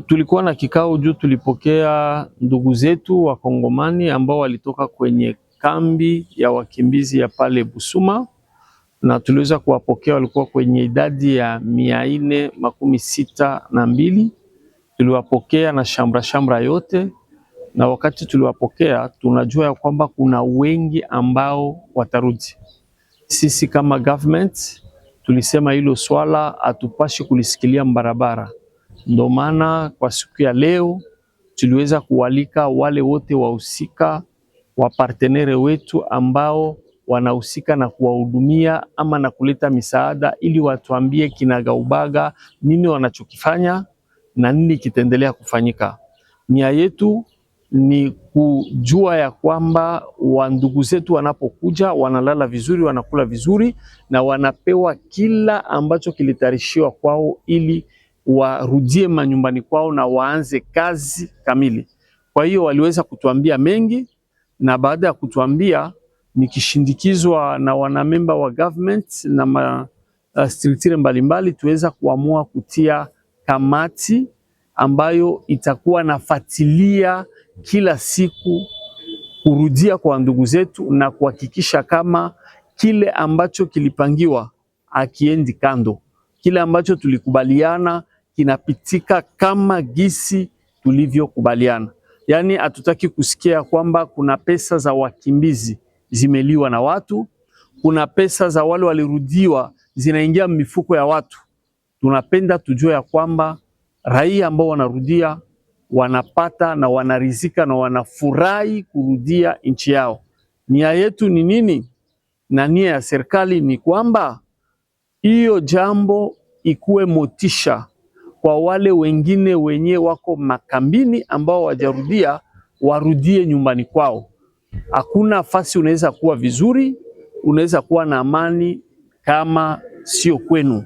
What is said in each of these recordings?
Tulikuwa na kikao juu tulipokea ndugu zetu wa Kongomani ambao walitoka kwenye kambi ya wakimbizi ya pale Busuma, na tuliweza kuwapokea. Walikuwa kwenye idadi ya 462. Tuliwapokea na shamra yote, na wakati tuliwapokea tunajua ya kwamba kuna wengi ambao watarudi. Sisi kama government tulisema hilo swala hatupashi kulisikilia mbarabara. Ndio maana kwa siku ya leo tuliweza kualika wale wote wahusika wa partenere wetu ambao wanahusika na kuwahudumia ama na kuleta misaada, ili watuambie kinagaubaga nini wanachokifanya na nini kitaendelea kufanyika. Nia yetu ni kujua ya kwamba wandugu zetu wanapokuja wanalala vizuri, wanakula vizuri na wanapewa kila ambacho kilitarishiwa kwao, ili warudie manyumbani kwao na waanze kazi kamili. Kwa hiyo waliweza kutuambia mengi, na baada ya kutuambia nikishindikizwa na wanamemba wa government na structure mbalimbali, tuweza kuamua kutia kamati ambayo itakuwa nafuatilia kila siku kurudia kwa ndugu zetu na kuhakikisha kama kile ambacho kilipangiwa akiendi kando, kile ambacho tulikubaliana kinapitika kama gisi tulivyokubaliana. Yaani hatutaki kusikia kwamba kuna pesa za wakimbizi zimeliwa na watu, kuna pesa za wale walirudiwa zinaingia mifuko ya watu. Tunapenda tujue ya kwamba raia ambao wanarudia wanapata na wanarizika na wanafurahi kurudia nchi yao. Nia yetu ni nini? Na nia ya serikali ni kwamba hiyo jambo ikuwe motisha kwa wale wengine wenye wako makambini ambao wajarudia, warudie nyumbani kwao. Hakuna nafasi unaweza kuwa vizuri, unaweza kuwa na amani kama sio kwenu.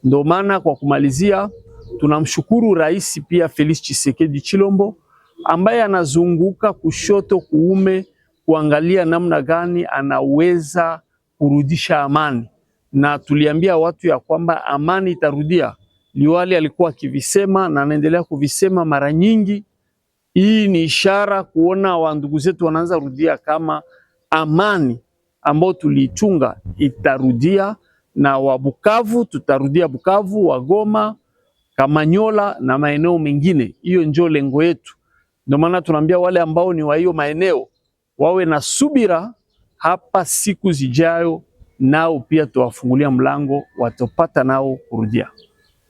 Ndio maana kwa kumalizia, tunamshukuru Rais pia Felix Tshisekedi Chilombo ambaye anazunguka kushoto kuume kuangalia namna gani anaweza kurudisha amani, na tuliambia watu ya kwamba amani itarudia. Liwali alikuwa akivisema na anaendelea kuvisema mara nyingi. Hii ni ishara kuona wa ndugu zetu wanaanza rudia kama amani ambao tuliichunga itarudia, na wa Bukavu tutarudia Bukavu, wa Goma, Kamanyola na maeneo mengine. Hiyo ndio lengo yetu. Ndio maana tunaambia wale ambao ni wa hiyo maeneo wawe na subira, hapa siku zijayo nao pia tuwafungulia mlango, watopata nao kurudia.